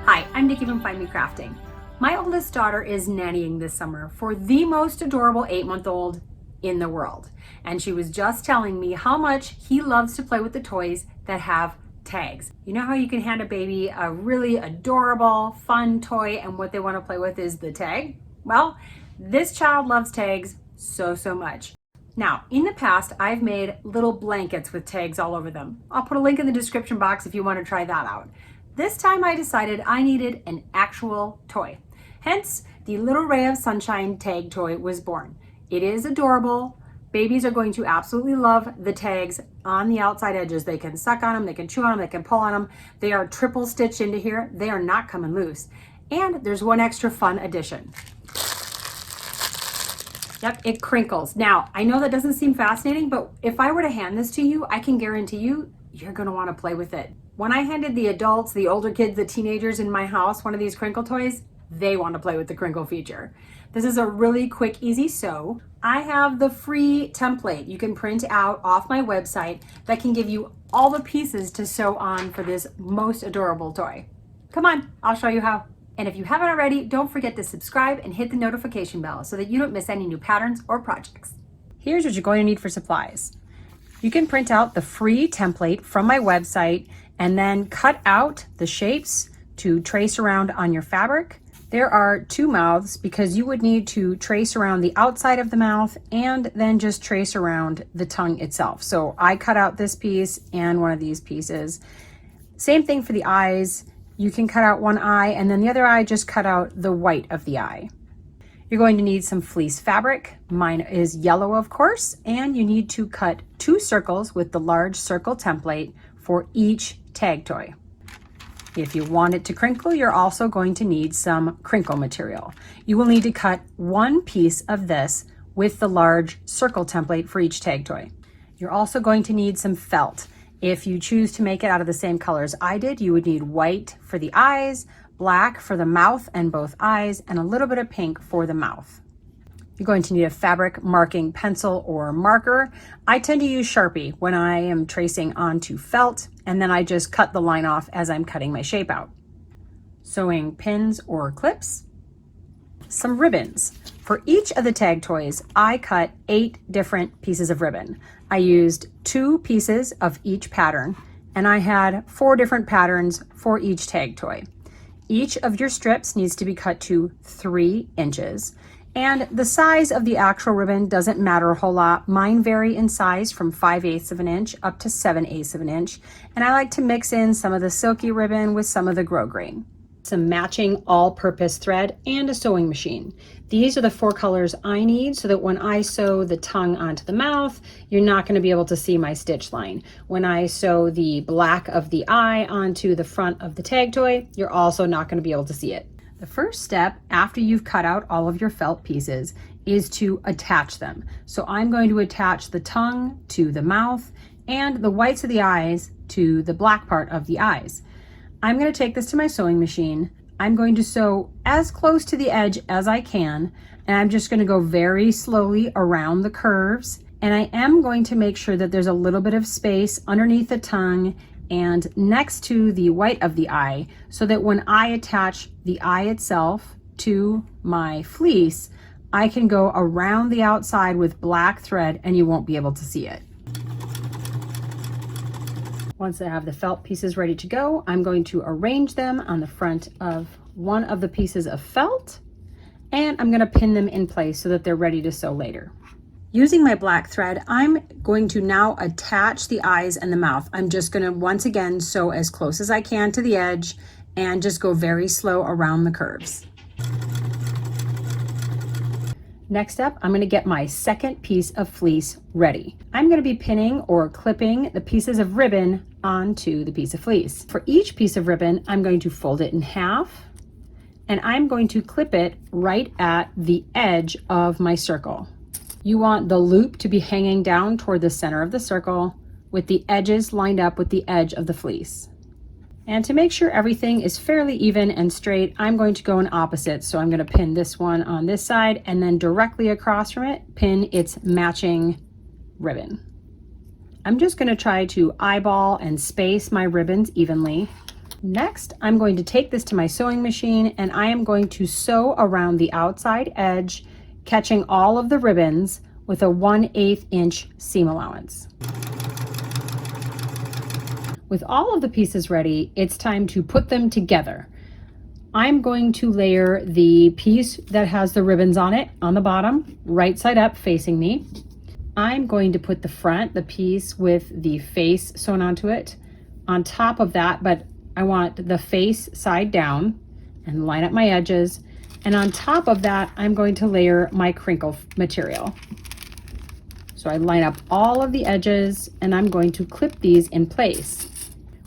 Hi, I'm Nikki from Find Me Crafting. My oldest daughter is nannying this summer for the most adorable 8-month-old in the world. And she was just telling me how much he loves to play with the toys that have tags. You know how you can hand a baby a really adorable, fun toy and what they want to play with is the tag? Well, this child loves tags so much. Now, in the past, I've made little blankets with tags all over them. I'll put a link in the description box if you want to try that out. This time I decided I needed an actual toy. Hence, the Little Ray of Sunshine tag toy was born. It is adorable. Babies are going to absolutely love the tags on the outside edges. They can suck on them, they can chew on them, they can pull on them. They are triple stitched into here. They are not coming loose. And there's one extra fun addition. Yep, it crinkles. Now, I know that doesn't seem fascinating, but if I were to hand this to you, I can guarantee you, you're gonna wanna play with it. When I handed the adults, the older kids, the teenagers in my house, one of these crinkle toys, they want to play with the crinkle feature. This is a really quick, easy sew. I have the free template you can print out off my website that can give you all the pieces to sew on for this most adorable toy. Come on, I'll show you how. And if you haven't already, don't forget to subscribe and hit the notification bell so that you don't miss any new patterns or projects. Here's what you're going to need for supplies. You can print out the free template from my website and then cut out the shapes to trace around on your fabric. There are 2 mouths because you would need to trace around the outside of the mouth and then just trace around the tongue itself. So I cut out this piece and one of these pieces. Same thing for the eyes. You can cut out one eye and then the other eye, just cut out the white of the eye. You're going to need some fleece fabric. Mine is yellow, of course, and you need to cut 2 circles with the large circle template for each tag toy. If you want it to crinkle, you're also going to need some crinkle material. You will need to cut 1 piece of this with the large circle template for each tag toy. You're also going to need some felt. If you choose to make it out of the same colors I did, you would need white for the eyes, black for the mouth and both eyes, and a little bit of pink for the mouth. You're going to need a fabric marking pencil or marker. I tend to use Sharpie when I am tracing onto felt, and then I just cut the line off as I'm cutting my shape out. Sewing pins or clips. Some ribbons. For each of the tag toys, I cut 8 different pieces of ribbon. I used 2 pieces of each pattern, and I had 4 different patterns for each tag toy. Each of your strips needs to be cut to 3 inches. And the size of the actual ribbon doesn't matter a whole lot. Mine vary in size from 5/8 of an inch up to 7/8 of an inch. And I like to mix in some of the silky ribbon with some of the grosgrain. Some matching all-purpose thread and a sewing machine. These are the 4 colors I need so that when I sew the tongue onto the mouth, you're not going to be able to see my stitch line. When I sew the black of the eye onto the front of the tag toy, you're also not going to be able to see it. The first step after you've cut out all of your felt pieces is to attach them. So I'm going to attach the tongue to the mouth and the whites of the eyes to the black part of the eyes. I'm going to take this to my sewing machine. I'm going to sew as close to the edge as I can, and I'm just going to go very slowly around the curves. And I am going to make sure that there's a little bit of space underneath the tongue and next to the white of the eye, so that when I attach the eye itself to my fleece, I can go around the outside with black thread and you won't be able to see it. Once I have the felt pieces ready to go, I'm going to arrange them on the front of one of the pieces of felt, and I'm going to pin them in place so that they're ready to sew later. Using my black thread, I'm going to now attach the eyes and the mouth. I'm just going to once again sew as close as I can to the edge and just go very slow around the curves. Next up, I'm going to get my second piece of fleece ready. I'm going to be pinning or clipping the pieces of ribbon onto the piece of fleece. For each piece of ribbon, I'm going to fold it in half, and I'm going to clip it right at the edge of my circle. You want the loop to be hanging down toward the center of the circle with the edges lined up with the edge of the fleece. And to make sure everything is fairly even and straight, I'm going to go in opposite. So I'm going to pin this one on this side and then directly across from it, pin its matching ribbon. I'm just going to try to eyeball and space my ribbons evenly. Next, I'm going to take this to my sewing machine and I am going to sew around the outside edge, catching all of the ribbons with a 1/8 inch seam allowance. With all of the pieces ready, it's time to put them together. I'm going to layer the piece that has the ribbons on it on the bottom, right side up facing me. I'm going to put the front, the piece with the face sewn onto it, on top of that, but I want the face side down and line up my edges. And on top of that, I'm going to layer my crinkle material. So I line up all of the edges and I'm going to clip these in place.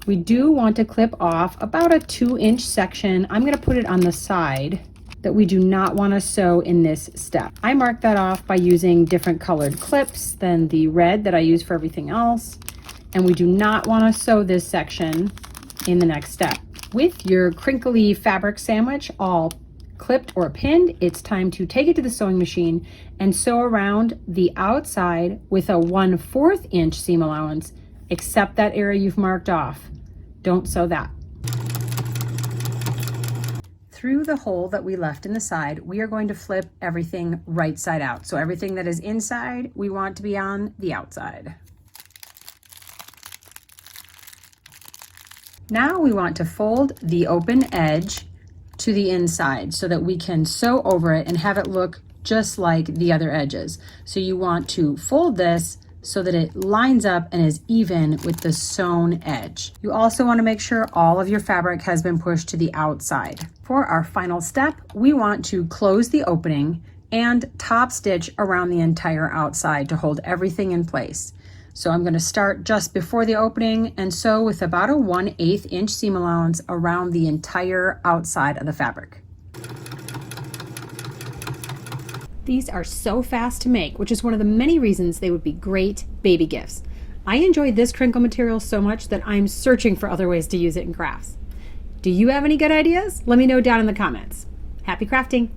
We do want to clip off about a 2-inch section. I'm going to put it on the side that we do not want to sew in this step. I mark that off by using different colored clips than the red that I use for everything else. And we do not want to sew this section in the next step. With your crinkly fabric sandwich all clipped or pinned, it's time to take it to the sewing machine and sew around the outside with a 1/4 inch seam allowance, except that area you've marked off. Don't sew that. Through the hole that we left in the side, we are going to flip everything right side out. So everything that is inside, we want to be on the outside. Now we want to fold the open edge to the inside so that we can sew over it and have it look just like the other edges. So you want to fold this so that it lines up and is even with the sewn edge. You also want to make sure all of your fabric has been pushed to the outside. For our final step, we want to close the opening and top stitch around the entire outside to hold everything in place. So I'm going to start just before the opening and sew with about a 1/8 inch seam allowance around the entire outside of the fabric. These are so fast to make, which is one of the many reasons they would be great baby gifts. I enjoyed this crinkle material so much that I'm searching for other ways to use it in crafts. Do you have any good ideas? Let me know down in the comments. Happy crafting!